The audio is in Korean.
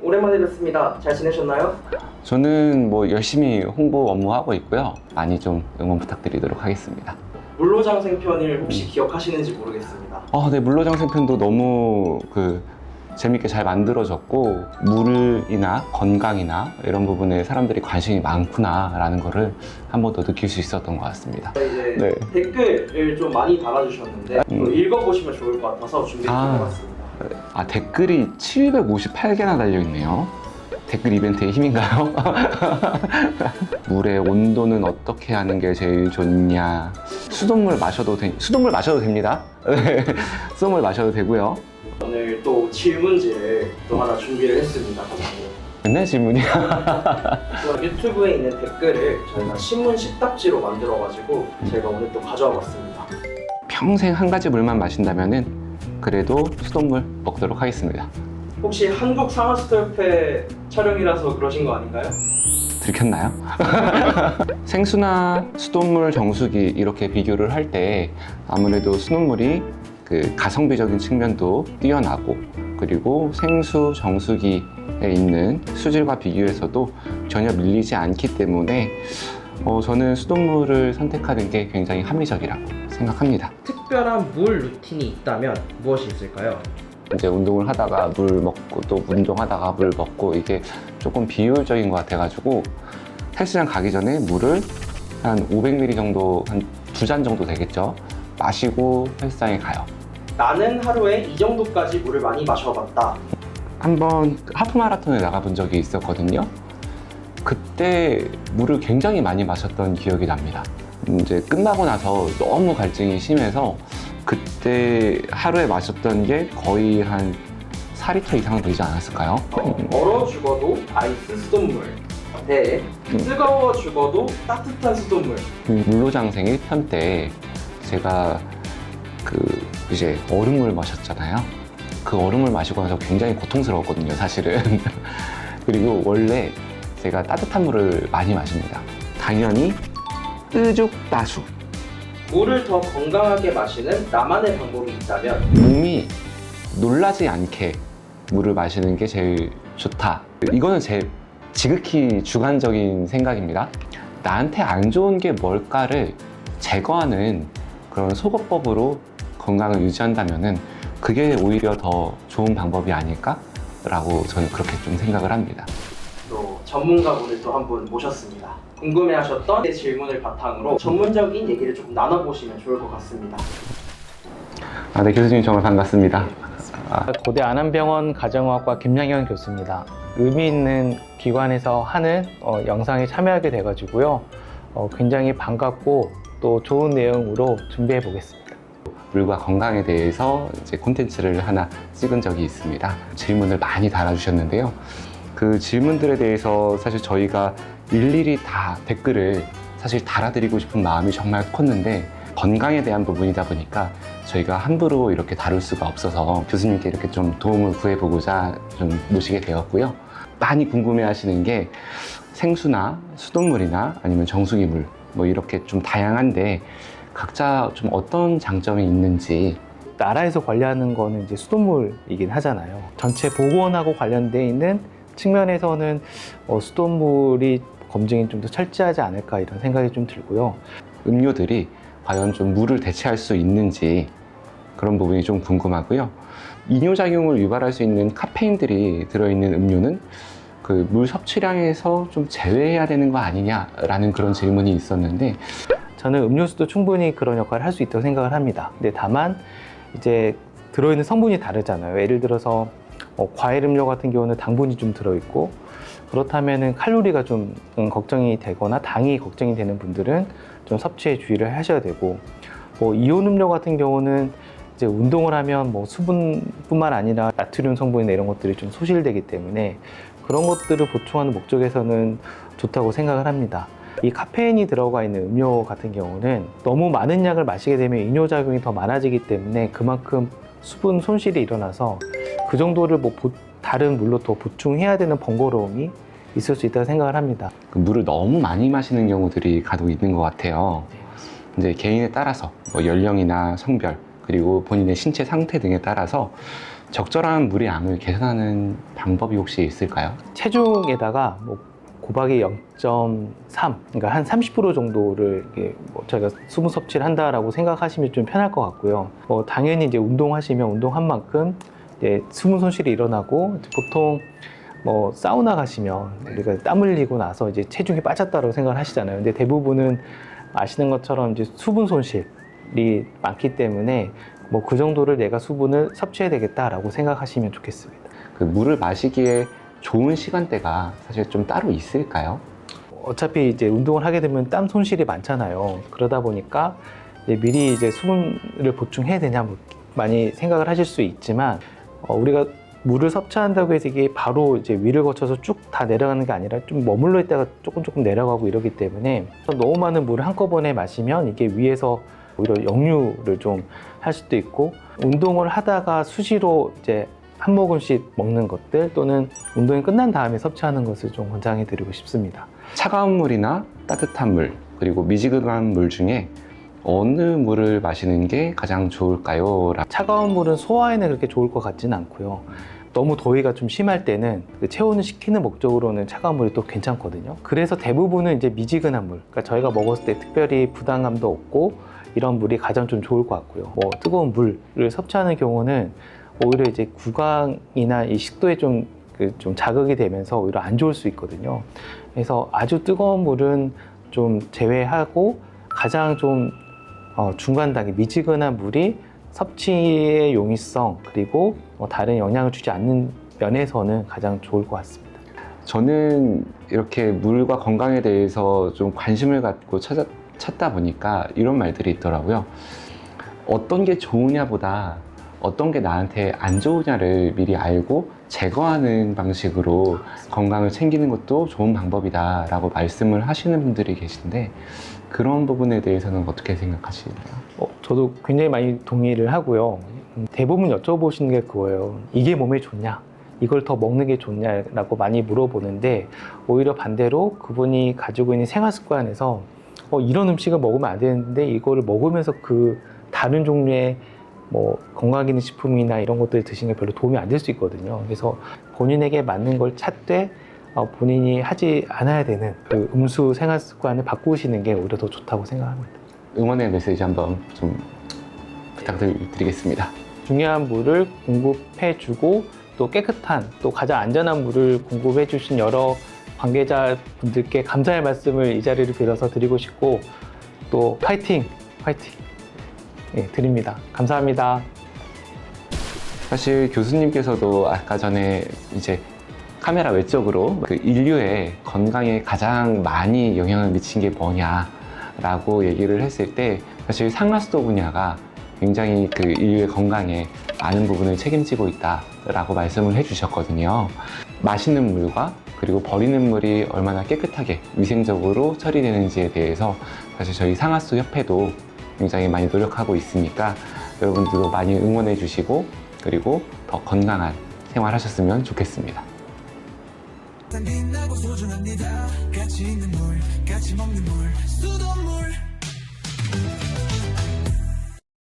오랜만에 뵙습니다. 잘 지내셨나요? 저는 뭐 열심히 홍보 업무하고 있고요. 많이 좀 응원 부탁드리도록 하겠습니다. 물로장생 편을 혹시 기억하시는지 모르겠습니다. 네, 물로장생 편도 너무 재밌게 잘 만들어졌고 물이나 건강이나 이런 부분에 사람들이 관심이 많구나라는 거를 한 번 더 느낄 수 있었던 것 같습니다. 이제 네. 댓글을 좀 많이 달아주셨는데 읽어보시면 좋을 것 같아서 준비 좀 해봤습니다. 댓글이 758개나 달려있네요. 댓글 이벤트의 힘인가요? 물의 온도는 어떻게 하는 게 제일 좋냐? 수돗물 마셔도 됩니다. 수돗물 마셔도 되고요. 오늘 또 질문지를 또 하나 준비를 했습니다. 과장님. 맨날 질문이야. 유튜브에 있는 댓글을 저희가 신문 십답지로 만들어가지고 제가 오늘 또 가져와 봤습니다. 평생 한 가지 물만 마신다면은 그래도 수돗물 먹도록 하겠습니다. 혹시 한국 상하수도협회 촬영이라서 그러신 거 아닌가요? 들켰나요? 생수나 수돗물, 정수기 이렇게 비교를 할 때 아무래도 수돗물이 가성비적인 측면도 뛰어나고 그리고 생수, 정수기에 있는 수질과 비교해서도 전혀 밀리지 않기 때문에 저는 수돗물을 선택하는 게 굉장히 합리적이라고 생각합니다. 특별한 물 루틴이 있다면 무엇이 있을까요? 이제 운동을 하다가 물 먹고 또 운동하다가 물 먹고 이게 조금 비효율적인 것 같아가지고 헬스장 가기 전에 물을 한 500ml 정도, 한 2잔 정도 되겠죠? 마시고 헬스장에 가요. 나는 하루에 이 정도까지 물을 많이 마셔봤다. 한번 하프 마라톤에 나가본 적이 있었거든요. 그때 물을 굉장히 많이 마셨던 기억이 납니다. 이제 끝나고 나서 너무 갈증이 심해서 그때 하루에 마셨던 게 거의 한 4리터 이상 되지 않았을까요? 얼어 죽어도 아이스 수돗물 대 뜨거워 죽어도 따뜻한 수돗물. 물로장생 1편 때 제가 이제 얼음물 마셨잖아요. 그 얼음물 마시고 나서 굉장히 고통스러웠거든요, 사실은. 그리고 원래 제가 따뜻한 물을 많이 마십니다. 당연히 뜨죽따죽. 물을 더 건강하게 마시는 나만의 방법이 있다면 몸이 놀라지 않게 물을 마시는 게 제일 좋다. 이거는 제 지극히 주관적인 생각입니다. 나한테 안 좋은 게 뭘까를 제거하는 그런 소거법으로 건강을 유지한다면은 그게 오히려 더 좋은 방법이 아닐까라고 저는 그렇게 좀 생각을 합니다. 또 전문가분을 또 한 분 모셨습니다. 궁금해하셨던 질문을 바탕으로 전문적인 얘기를 조금 나눠보시면 좋을 것 같습니다. 네, 교수님 정말 반갑습니다. 고대 안암병원 가정의학과 김양현 교수입니다. 의미 있는 기관에서 하는 영상에 참여하게 돼가지고요. 굉장히 반갑고 또 좋은 내용으로 준비해 보겠습니다. 물과 건강에 대해서 이제 콘텐츠를 하나 찍은 적이 있습니다. 질문을 많이 달아주셨는데요. 그 질문들에 대해서 사실 저희가 일일이 다 댓글을 사실 달아드리고 싶은 마음이 정말 컸는데 건강에 대한 부분이다 보니까 저희가 함부로 이렇게 다룰 수가 없어서 교수님께 이렇게 좀 도움을 구해보고자 좀 모시게 되었고요. 많이 궁금해 하시는 게 생수나 수돗물이나 아니면 정수기물 뭐 이렇게 좀 다양한데 각자 좀 어떤 장점이 있는지. 나라에서 관리하는 거는 이제 수돗물이긴 하잖아요. 전체 보건하고 관련되어 있는 측면에서는 수돗물이 검증이 좀 더 철저하지 않을까 이런 생각이 좀 들고요. 음료들이 과연 좀 물을 대체할 수 있는지 그런 부분이 좀 궁금하고요. 이뇨작용을 유발할 수 있는 카페인들이 들어있는 음료는 그 물 섭취량에서 좀 제외해야 되는 거 아니냐라는 그런 질문이 있었는데 저는 음료수도 충분히 그런 역할을 할 수 있다고 생각을 합니다. 근데 다만 이제 들어있는 성분이 다르잖아요. 예를 들어서 과일 음료 같은 경우는 당분이 좀 들어있고 그렇다면은 칼로리가 좀 걱정이 되거나 당이 걱정이 되는 분들은 좀 섭취에 주의를 하셔야 되고 이온 음료 같은 경우는 이제 운동을 하면 수분뿐만 아니라 나트륨 성분이나 이런 것들이 좀 소실되기 때문에 그런 것들을 보충하는 목적에서는 좋다고 생각을 합니다. 이 카페인이 들어가 있는 음료 같은 경우는 너무 많은 양을 마시게 되면 이뇨작용이 더 많아지기 때문에 그만큼 수분 손실이 일어나서 그 정도를 다른 물로 더 보충해야 되는 번거로움이 있을 수 있다고 생각을 합니다. 물을 너무 많이 마시는 경우들이 간혹 있는 것 같아요. 이제 개인에 따라서 연령이나 성별 그리고 본인의 신체 상태 등에 따라서 적절한 물의 양을 계산하는 방법이 혹시 있을까요? 체중에다가 뭐 곱하기 0.3, 그러니까 한 30% 정도를 이렇게 뭐 저희가 수분 섭취를 한다라고 생각하시면 좀 편할 것 같고요. 당연히 이제 운동하시면 운동한 만큼 이제 수분 손실이 일어나고, 보통 뭐 사우나 가시면 우리가 땀 흘리고 나서 이제 체중이 빠졌다고 생각을 하시잖아요. 근데 대부분은 아시는 것처럼 이제 수분 손실이 많기 때문에 뭐 그 정도를 내가 수분을 섭취해야 되겠다라고 생각하시면 좋겠습니다. 그 물을 마시기에 좋은 시간대가 사실 좀 따로 있을까요? 어차피 이제 운동을 하게 되면 땀 손실이 많잖아요. 그러다 보니까 이제 미리 이제 수분을 보충해야 되냐 뭐 많이 생각을 하실 수 있지만, 우리가 물을 섭취한다고 해서 이게 바로 이제 위를 거쳐서 쭉 다 내려가는 게 아니라 좀 머물러 있다가 조금 내려가고 이러기 때문에 너무 많은 물을 한꺼번에 마시면 이게 위에서 오히려 역류를 좀 할 수도 있고, 운동을 하다가 수시로 이제 한 모금씩 먹는 것들, 또는 운동이 끝난 다음에 섭취하는 것을 좀 권장해 드리고 싶습니다. 차가운 물이나 따뜻한 물, 그리고 미지근한 물 중에 어느 물을 마시는 게 가장 좋을까요? 차가운 물은 소화에는 그렇게 좋을 것 같지는 않고요. 너무 더위가 좀 심할 때는 그 체온을 식히는 목적으로는 차가운 물이 또 괜찮거든요. 그래서 대부분은 이제 미지근한 물, 그러니까 저희가 먹었을 때 특별히 부담감도 없고 이런 물이 가장 좀 좋을 것 같고요. 뭐 뜨거운 물을 섭취하는 경우는 오히려 이제 구강이나 이 식도에 좀 자극이 되면서 오히려 안 좋을 수 있거든요. 그래서 아주 뜨거운 물은 좀 제외하고, 가장 좀 중간 단계 미지근한 물이 섭취의 용이성, 그리고 다른 영향을 주지 않는 면에서는 가장 좋을 것 같습니다. 저는 이렇게 물과 건강에 대해서 좀 관심을 갖고 찾다 보니까 이런 말들이 있더라고요. 어떤 게 좋으냐보다 어떤 게 나한테 안 좋으냐를 미리 알고 제거하는 방식으로 건강을 챙기는 것도 좋은 방법이다 라고 말씀을 하시는 분들이 계신데, 그런 부분에 대해서는 어떻게 생각하시나요? 저도 굉장히 많이 동의를 하고요. 대부분 여쭤보시는 게 그거예요. 이게 몸에 좋냐? 이걸 더 먹는 게 좋냐라고 많이 물어보는데, 오히려 반대로 그분이 가지고 있는 생활 습관에서 이런 음식을 먹으면 안 되는데 이거를 먹으면서 그 다른 종류의 뭐 건강기능식품이나 이런 것들 드시는 게 별로 도움이 안 될 수 있거든요. 그래서 본인에게 맞는 걸 찾되 본인이 하지 않아야 되는 그 음수 생활 습관을 바꾸시는 게 오히려 더 좋다고 생각합니다. 응원의 메시지 한번 좀 부탁드리겠습니다. 중요한 물을 공급해주고, 또 깨끗한, 또 가장 안전한 물을 공급해주신 여러 관계자분들께 감사의 말씀을 이 자리를 빌어서 드리고 싶고, 또 파이팅 드립니다. 감사합니다. 사실 교수님께서도 아까 전에 이제 카메라 외적으로 그 인류의 건강에 가장 많이 영향을 미친 게 뭐냐라고 얘기를 했을 때, 사실 상하수도 분야가 굉장히 그 인류의 건강에 많은 부분을 책임지고 있다라고 말씀을 해주셨거든요. 마시는 물과 그리고 버리는 물이 얼마나 깨끗하게 위생적으로 처리되는지에 대해서 사실 저희 상하수 협회도 굉장히 많이 노력하고 있으니까 여러분들도 많이 응원해 주시고, 그리고 더 건강한 생활 하셨으면 좋겠습니다. 빛나고 소중합니다. 같이 있는 물, 같이 먹는 물, 수돗물.